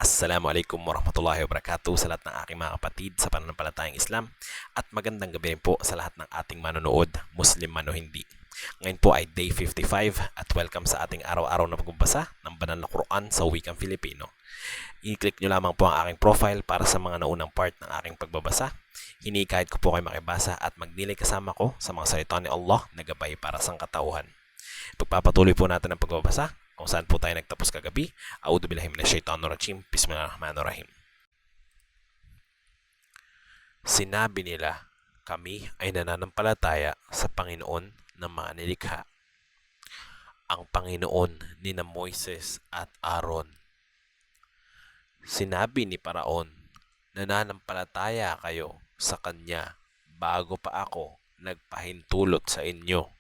Assalamualaikum warahmatullahi wabarakatuh sa lahat ng aking mga kapatid sa pananampalatayang Islam at magandang gabi rin po sa lahat ng ating manonood, Muslim man o hindi. Ngayon po ay day 55 at welcome sa ating araw-araw na pagbabasa ng banal na Quran sa wikang Filipino. I-click nyo lamang po ang aking profile para sa mga naunang part ng aking pagbabasa. Hinikahit ko po kayo makibasa at magnilay kasama ko sa mga salita ni Allah na gabay para sa katauhan. Pagpapatuloy po natin ang pagbabasa kung saan po tayo nagtapos kagabi. A'udhu billahi minasyaitonir rajim. Bismillahirrahmanirrahim. Sinabi nila, kami ay nananampalataya sa Panginoon ng mga nilikha, ang Panginoon ni na Moises at Aaron. Sinabi ni Paraon, nananampalataya kayo sa kanya bago pa ako nagpahintulot sa inyo.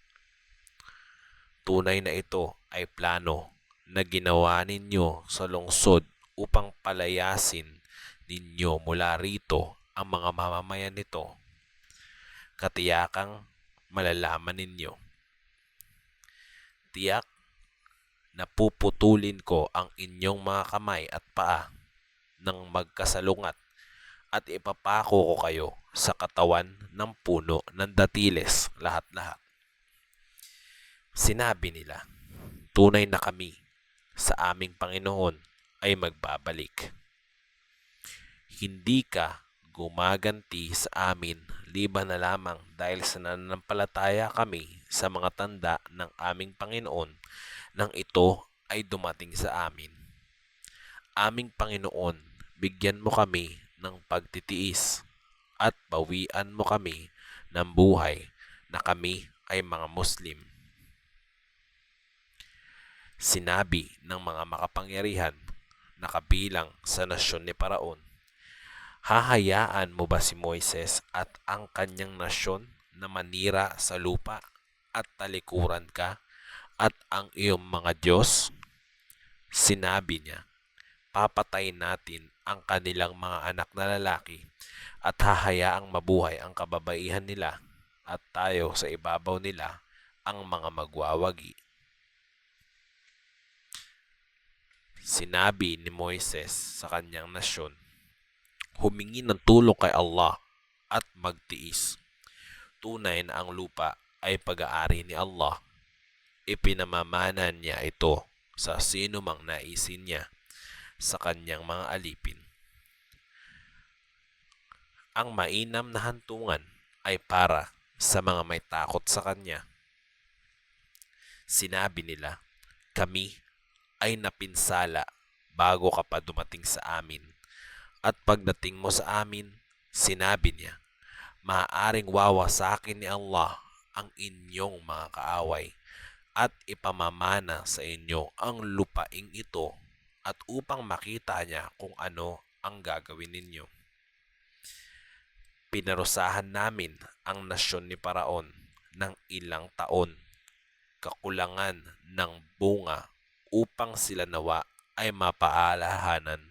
Tunay na ito ay plano na ginawa ninyo sa lungsod upang palayasin ninyo mula rito ang mga mamamayan nito. Katiyakang malalaman ninyo. Tiyak na puputulin ko ang inyong mga kamay at paa ng magkasalungat at ipapako ko kayo sa katawan ng puno ng datiles lahat-lahat. Sinabi nila, tunay na kami sa aming Panginoon ay magbabalik. Hindi ka gumaganti sa amin liban na lamang dahil sa nananampalataya kami sa mga tanda ng aming Panginoon nang ito ay dumating sa amin. Aming Panginoon, bigyan mo kami ng pagtitiis at bawian mo kami ng buhay na kami ay mga Muslim. Sinabi ng mga makapangyarihan na kabilang sa nasyon ni Paraon, hahayaan mo ba si Moises at ang kanyang nasyon na manira sa lupa at talikuran ka at ang iyong mga Diyos? Sinabi niya, papatayin natin ang kanilang mga anak na lalaki at hahayaang mabuhay ang kababaihan nila at tayo sa ibabaw nila ang mga magwawagi. Sinabi ni Moises sa kanyang nasyon, humingi ng tulong kay Allah at magtiis. Tunay na ang lupa ay pag-aari ni Allah. Ipinamamana niya ito sa sino mang naisin niya sa kanyang mga alipin. Ang mainam na hantungan ay para sa mga may takot sa kanya. Sinabi nila, kami ay napinsala bago ka pa dumating sa amin. At pagdating mo sa amin, sinabi niya, maaaring wawasakin ni Allah ang inyong mga kaaway at ipamamana sa inyo ang lupaing ito at upang makita niya kung ano ang gagawin ninyo. Pinarusahan namin ang nasyon ni Paraon ng ilang taon, kakulangan ng bunga upang sila nawa ay mapaalahanan.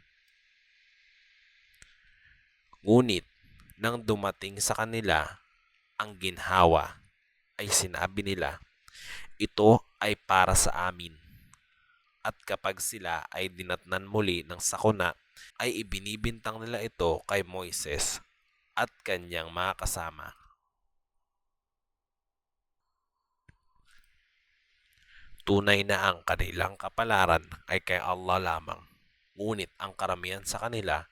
Ngunit nang dumating sa kanila ang ginhawa, ay sinabi nila, ito ay para sa amin. At kapag sila ay dinatnan muli ng sakuna, ay ibinibintang nila ito kay Moises at kanyang mga kasama. Tunay na ang kanilang kapalaran ay kay Allah lamang, ngunit ang karamihan sa kanila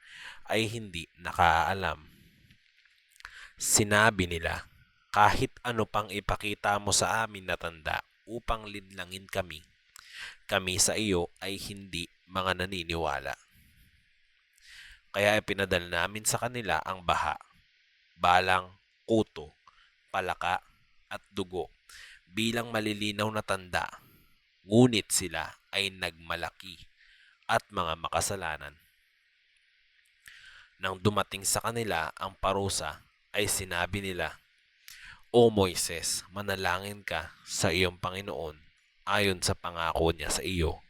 ay hindi nakaalam. Sinabi nila, kahit ano pang ipakita mo sa amin na tanda upang linlangin kami, kami sa iyo ay hindi mga naniniwala. Kaya ipinadala namin sa kanila ang baha, balang, kuto, palaka at dugo bilang malilinaw na tanda. Ngunit sila ay nagmalaki at mga makasalanan. Nang dumating sa kanila ang parusa, ay sinabi nila, O Moises, manalangin ka sa iyong Panginoon ayon sa pangako niya sa iyo.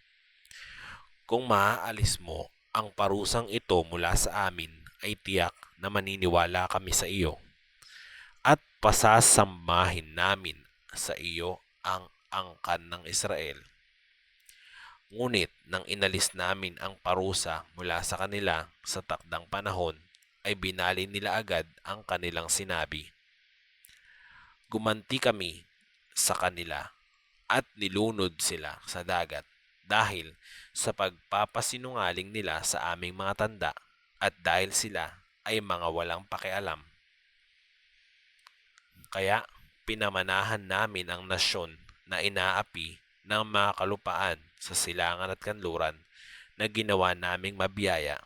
Kung maaalis mo ang parusang ito mula sa amin, ay tiyak na maniniwala kami sa iyo at pasasambahin namin sa iyo ang angkan ng Israel. Ngunit nang inalis namin ang parusa mula sa kanila sa takdang panahon, ay binali nila agad ang kanilang sinabi. Gumanti kami sa kanila at nilunod sila sa dagat dahil sa pagpapasinungaling nila sa aming mga tanda at dahil sila ay mga walang pakialam. Kaya pinamanahan namin ang nasyon na inaapi ng mga kalupaan sa silangan at kanluran na ginawa naming mabiyaya.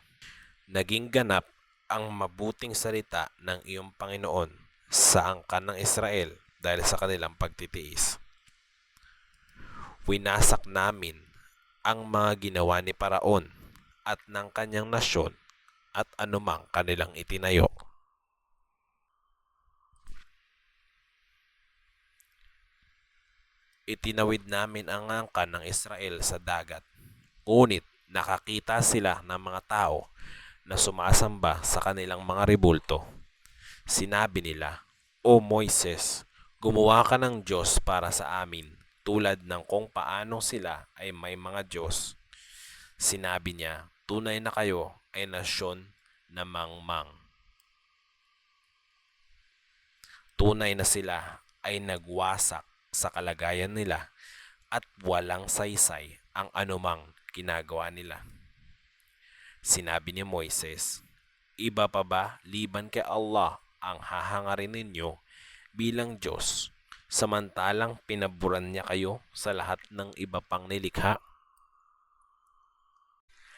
Naging ganap ang mabuting salita ng iyong Panginoon sa angkan ng Israel dahil sa kanilang pagtitiis. Winasak namin ang mga ginawa ni Paraon at ng kanyang nasyon at anumang kanilang itinayo. Itinawid namin ang angkan ng Israel sa dagat, ngunit nakakita sila ng mga tao na sumasamba sa kanilang mga rebulto. Sinabi nila, O Moises, gumawa ka ng Diyos para sa amin, tulad ng kung paano sila ay may mga Diyos. Sinabi niya, tunay na kayo ay nasyon na mangmang. Tunay na sila ay nagwasak sa kalagayan nila at walang saysay ang anumang ginagawa nila. Sinabi ni Moises, iba pa ba liban kay Allah ang hahangarin ninyo bilang Diyos, samantalang pinaburan niya kayo sa lahat ng iba pang nilikha?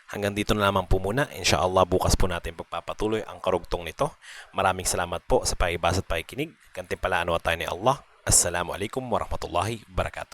Hanggang dito na lamang po muna. Inshallah bukas po natin pagpapatuloy ang karugtong nito. Maraming salamat po sa pakibasa at pakikinig. Gantimpalaan nawa tayo ni Allah. Assalamualaikum warahmatullahi wabarakatuh.